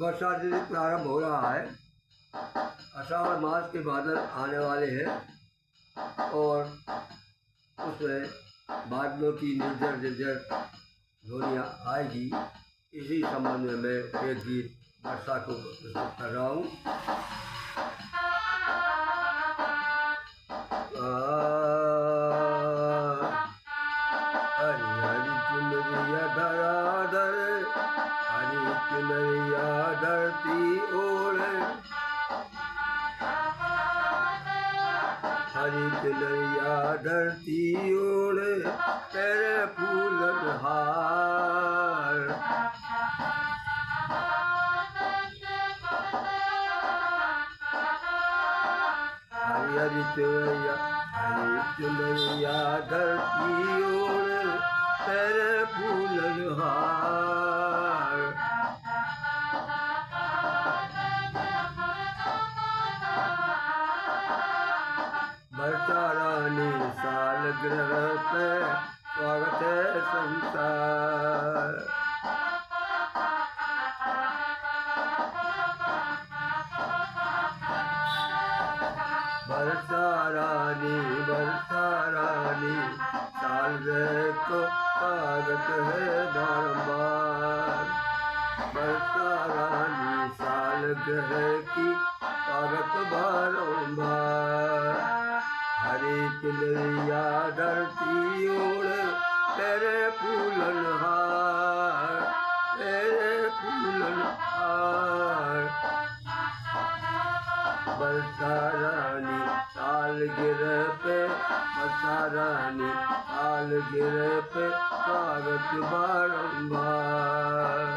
वर्षा ऋतु प्रारंभ हो रहा है। आषाढ़ मास के बादल आने वाले हैं और उसमें बादलों की निर्जर निर्जर ध्वनियाँ आएगी। इसी संबंध में मैं एक गीत वर्षा को प्रस्तुत कर रहा हूँ। हरी हरी चुनरिया धराधर, हरी चुनरिया धरती ओढ़े, हरी चुनरिया धरती ओढ़े, तेरे फूलन हार। हरी हरी चुनरिया धरती ओढ़े, तेरे फूलन हार। वर्षा रानी सालगिरह पे स्वागत है संसार। वर्षा रानी सालगिरह को स्वागत है बारंबार। वर्षा रानी सालगिरह की स्वागत बारंबार। हरी चुनरिया धरती ओढ़े, तेरे फूलन हार, तेरे फूलन हार। वर्षा रानी सालगिरह पे, वर्षा रानी सालगिरह पे स्वागत बारंबार।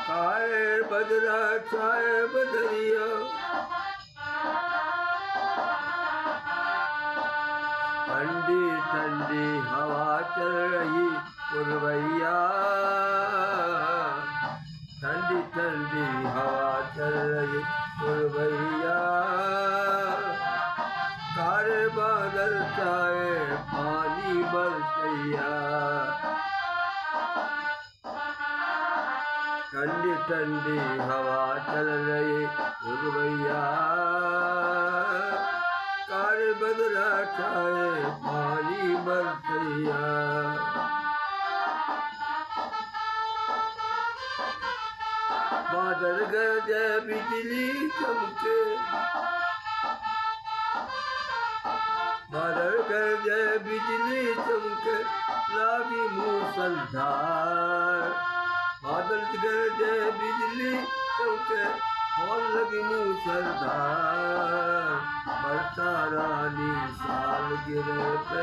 काले बदला छाए बदरिया, ठंडी ठंडी हवा चल रही पुरवैया, ठंडी ठंडी हवा चल रही पुरवैया। काले बादल छाए पानी बरसैया, ठंडी ठंडी हवा चल रही पुरवैया। काले बदला छाए पानी बरसैया। बादल गरजे बिजली चमके, बादल गरजे बिजली चमके, लागी मूसलधार। बादल गरजे बिजली चमके और लगी मूसलधार। वर्षा रानी सालगिरह पे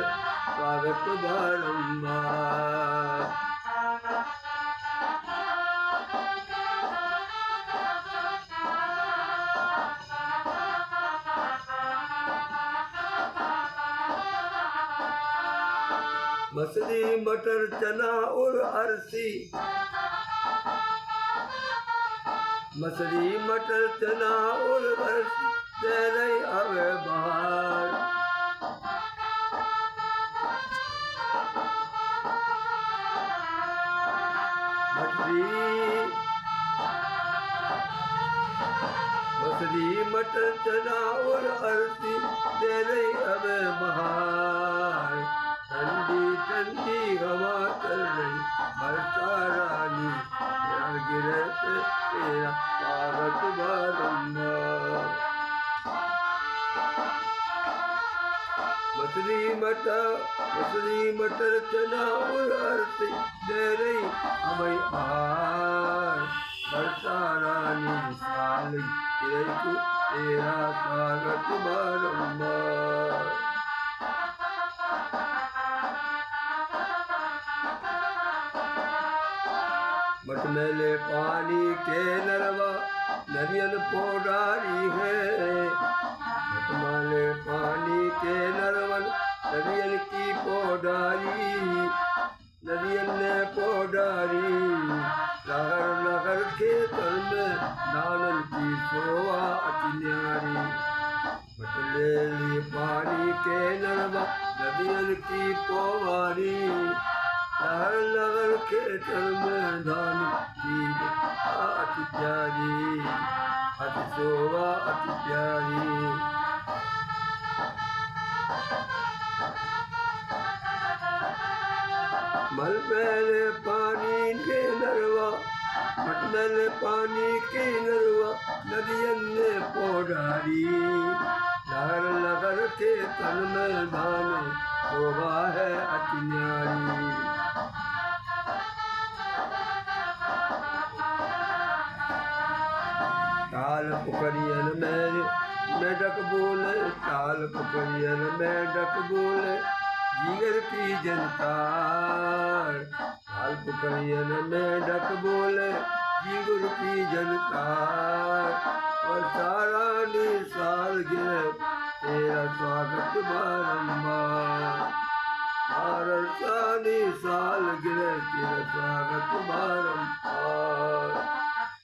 स्वागत बारंबार। मसरी मटर चना और अरसी, मसरी मटर चना और अरसी, दे रही हवे बहार। मसरी मटर चना और अरसी, दे रही हवे बहार। ठंडी ठंडी हवा चल रही वर्षा रानी सालगिरह पे तेरा स्वागत बारंबार। मसरी मटर चना और अरसी, दे रही हमें बहार। वर्षा रानी सालगिरह को तेरा स्वागत बारंबार। मटमैले पानी के नरवा नरियल पोडारी है, मटमैले पानी के नरवन नरियल की पोडारी, नरियल ने पोडारी। लहर लहर के तल में नानन की सोवा अति न्यारी। बटले लिए पानी के नरवा नदियन की पोवारी। लहर लहर के चल में धान की अति प्यारी। अति सोवा अति प्यारी। मल पहले पानी के नरवा मटमल पानी के नरवा नदियन ने पोडारी। लहर लहर के तन में धान शोभा है अति न्यारी। ताल पुकरियन में मेढक बोले। ताल पुकरियन मेढक बोले जीगर की जनकार। ताल पुकरियन मेढक बोले जीगर की जनकार। और सारा साल गिरे तेरा स्वागत बारंबार। और सारी साल गिरे तेरा स्वागत बारंबार।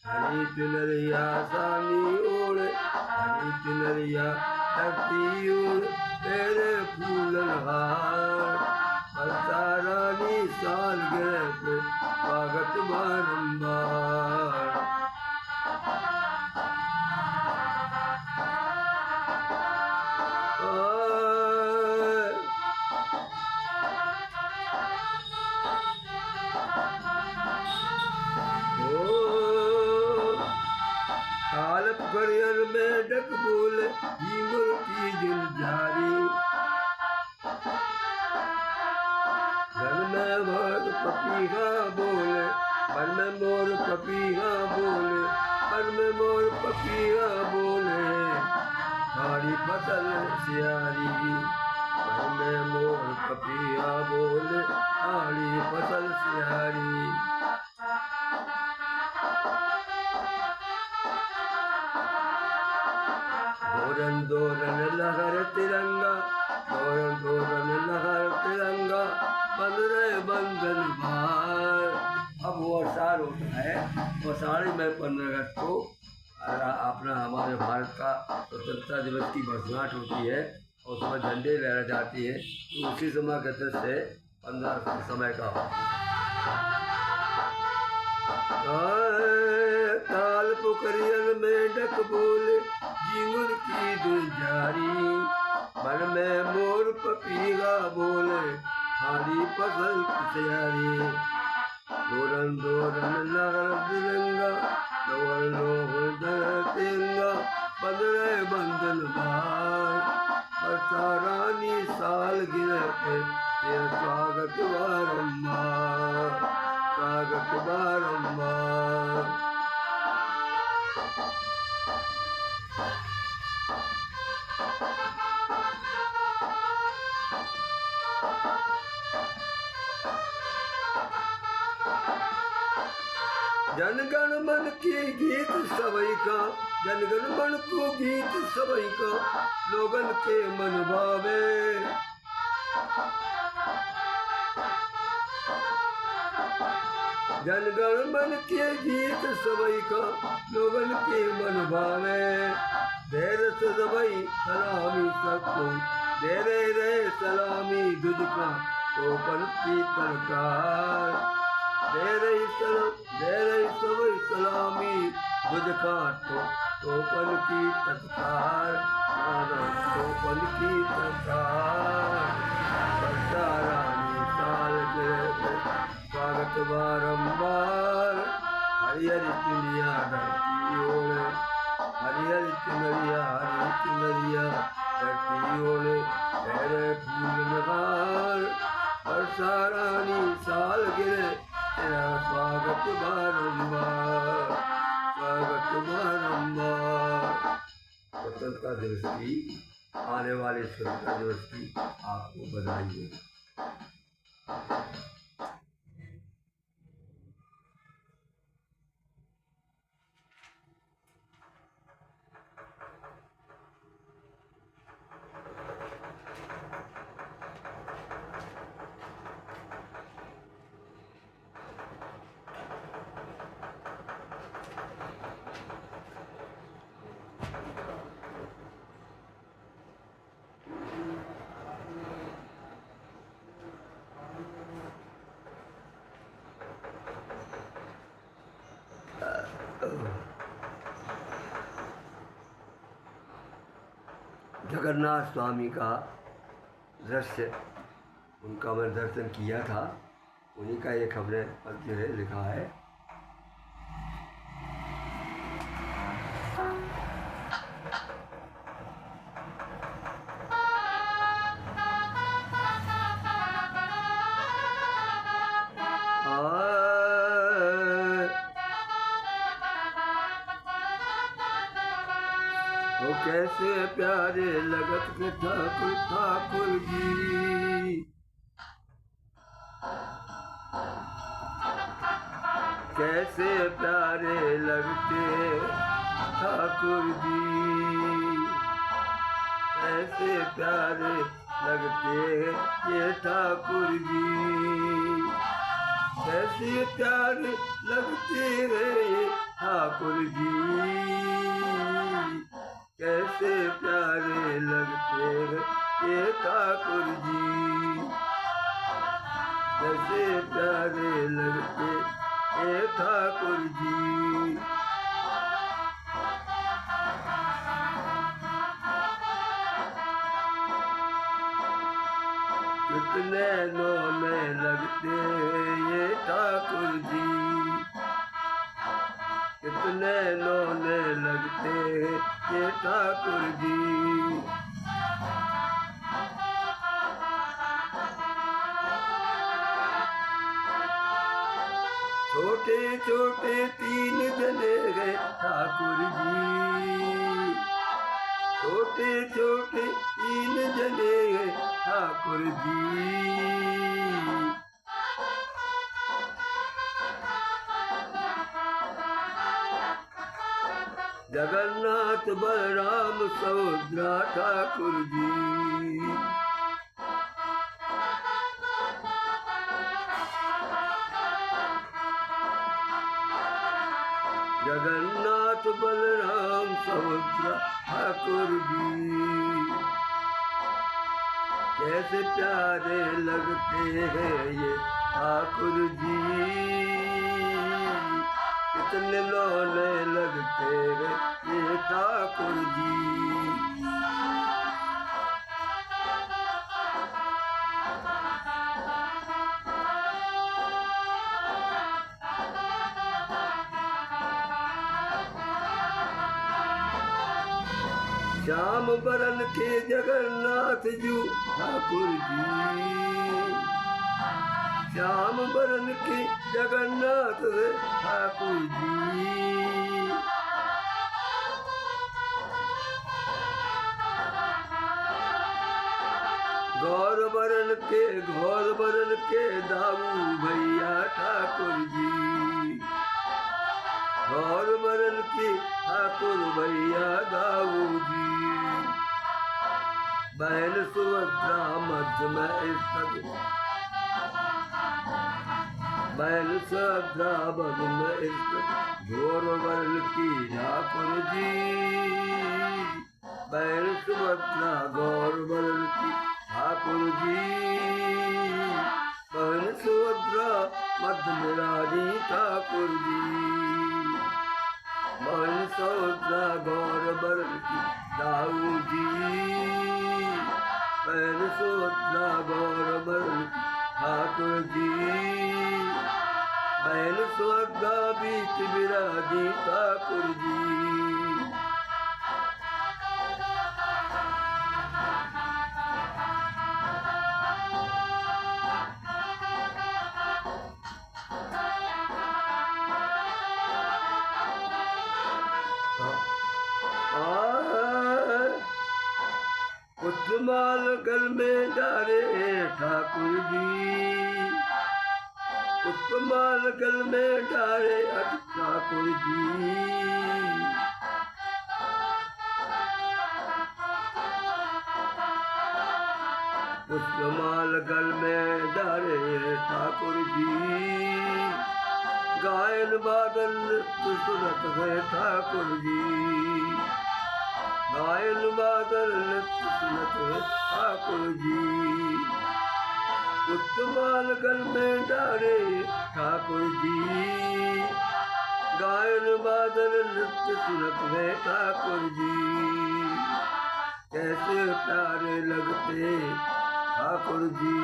हरी चुनरिया सानी ओढ़े हरी चुनरिया धरती ओढ़ तेरे फूलनहार। सारानी साल गिरे स्वागत बारंबार। ताल पुकरियन मेढक बोले जींगुर की झुलझारी। वन में मोर पपीहा बोले वन में मोर पपीहा बोले वन में मोर पपीहा बोले सारी फसल सियारी। वन में मोर पपीहा बोले सारी फसल सियारी। दोरन दोरन लहर तिरंगा दोरन दोरन लहर तिरंगा बंध रहे बंधन भार। अब वो अषाढ़ होता है। वो अषाढ़ में 15 अगस्त को अपना हमारे भारत का स्वतंत्रता दिवस की वर्षगांठ होती है और उसमें झंडे लहरा जाती है। तो उसी समय गत से 15 अगस्त समय का ताल पुकरियन मेढक बोले जींगुर की झुलझारी। वन में मोर पपीहा बोले सारी फसल सियारी। दोरन दोरन लहर तिरंगा दोरन दोरन लहर तिरंगा बंध रहे बंधन भार। सारानी साल गिरे तेरा स्वागत बारंबार। स्वागत बारंबार। जनगण मन के गीत सबई का जनगण मन को गीत सबई का लोगन के मन भावे। जनगण मन के गीत सबई का लोगन के मन भावे। देर से सबई सलामी सबको दे रे सलामी दुज का तो पंथी सरकार। दे रही सबई सलामी बुझ का तो पल की तत्कार। तो पल की तत्कार। रानी साल गिरे स्वागत बारंबार। हरिहर चुनिया धरती ओढ़े हरिहर चुनरिया धरती ओढ़े तेरे फूल नहार। वर्षा रानी साल गिरे तेरा स्वागत बारंबार। स्वागत बारंबार। स्वतंत्रता दिवस की आने वाले स्वतंत्रता दिवस की आपको बधाई हो। जगन्नाथ स्वामी का दृश्य, उनका मैं दर्शन किया था, उन्हीं का एक हमने पद्य है लिखा है। वो कैसे प्यारे लगत के ठाकुर ठाकुर जी, कैसे प्यारे लगते ठाकुर जी, कैसे प्यारे लगते ये ठाकुर जी, कैसे प्यारे लगते हैं ठाकुर जी, कैसे प्यारे लगते हैं ये ठाकुर जी, कैसे प्यारे लगते ये ठाकुर जी। कितने नौने लगते ये ठाकुर जी, कितने नौने लगते ये ठाकुर जी, छोटे छोटे तीन जने गए ठाकुर जी, छोटे छोटे तीन जने गए ठाकुर जी, जगन्नाथ बलराम सुभद्रा ठाकुर जी, जगन्नाथ बलराम सुभद्रा ठाकुर जी, कैसे प्यारे लगते हैं ये ठाकुर जी, कितने लौने लगते हैं ये ठाकुर जी। श्याम बरन के जगन्नाथ जू ठाकुर जी, श्याम बरन के जगन्नाथ ठाकुर जी, गौर बरन के दाऊ भैया ठाकुर जी, गौर बरन के ठाकुर भैया दाऊ जी, बहन सुभद्रा मध्य में स्थित, बहन सुभद्रा मध्य में स्थित घोर वर्ण की ठाकुर जी, बहन सुभद्रा गौर वर्ण की ठाकुर जी, बहन सुभद्रा मध्य में रानी ठाकुर जी, बहन सुभद्रा गौर वर्ण की दाऊ जी, बहन सुभद्रा गौर वर्ण की ठाकुर जी, बहन सुभद्रा बीच विराजी ठाकुर जी। पुष्पमाल गल में डाले ठाकुर जी, पुष्पमाल गल में डाले ठाकुर जी, पुष्पमाल गल में डाले ठाकुर जी, गायन बादल नृत्य सुनत है ठाकुर जी, गायन बादल नृत्य सुनत है ठाकुर जी, पुष्पमाल गल में डाले ठाकुर जी, गायन बादल नृत्य सुनत है ठाकुर जी, कैसे प्यारे लगते ठाकुर जी,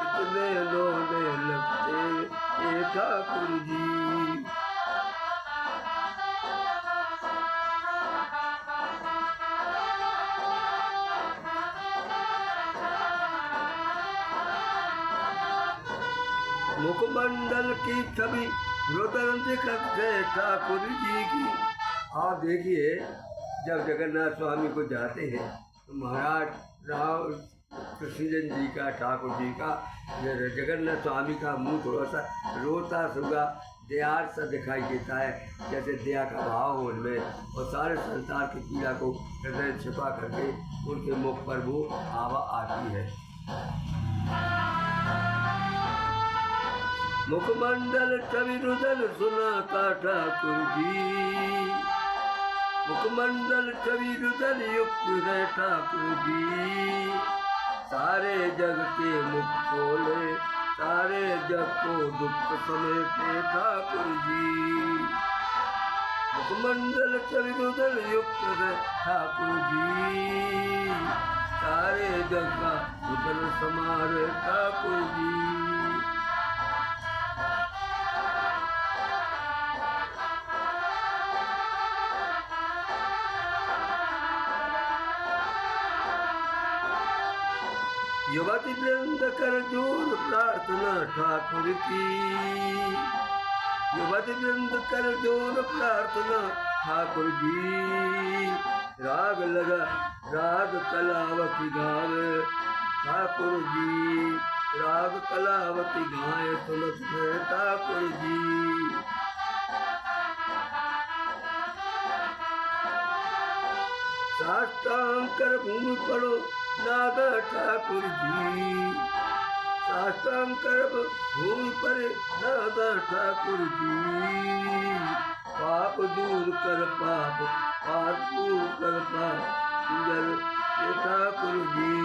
कितने रोने लगते ये ठाकुर जी। मुखमंडल की छवि रुदन दिखते ठाकुर जी की। आप देखिए, जब जगन्नाथ स्वामी को जाते हैं तो महाराज राव कृष्णजन जी का, ठाकुर जी का, जगन्नाथ स्वामी का मुंह थोड़ा सा रोता सुगा दयार सा दिखाई देता है, जैसे दया का भाव हो उनमें, और सारे संसार की पीड़ा को हृदय छिपा करके उनके मुख पर वो आवा आती है। मुखमंडल छवि रुदन सुनाता ठाकुर जी, मुखमंडल छवि रुदन युक्त है ठाकुर जी। सारे जग के मुख खोले, सारे जग को दुख समेटे ठाकुर जी। मुखमंडल छवि रुदन युक्त है ठाकुर जी, सारे जग का रुदन समारे ठाकुर जी। युवती वृंद कर जोर प्रार्थना ठाकुर की, युवती वृंद कर जोर प्रार्थना ठाकुर जी। राग लगा राग कलावती गावे ठाकुर जी, राग कलावती गाए सुनत है ठाकुर जी। साष्टांग कर भूमि पड़ो नागा ठाकुर जी, साष्टांग कर भूमि पर नागा ठाकुर जी। पाप दूर कर पाप, पाप दूर कर पाप जल ठाकुर जी।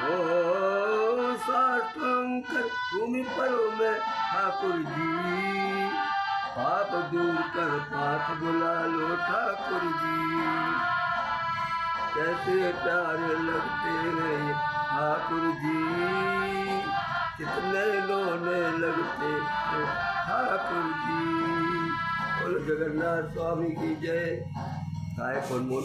ओ साष्टांग कर भूमि पड़ो में ठाकुर जी, पाप दूर कर पाप बुला लो ठाकुर जी। कैसे प्यारे लगते हैं ठाकुर जी, कितने रोने लगते हैं ठाकुर जी। बोलो जगन्नाथ स्वामी की जय। गायक और मोल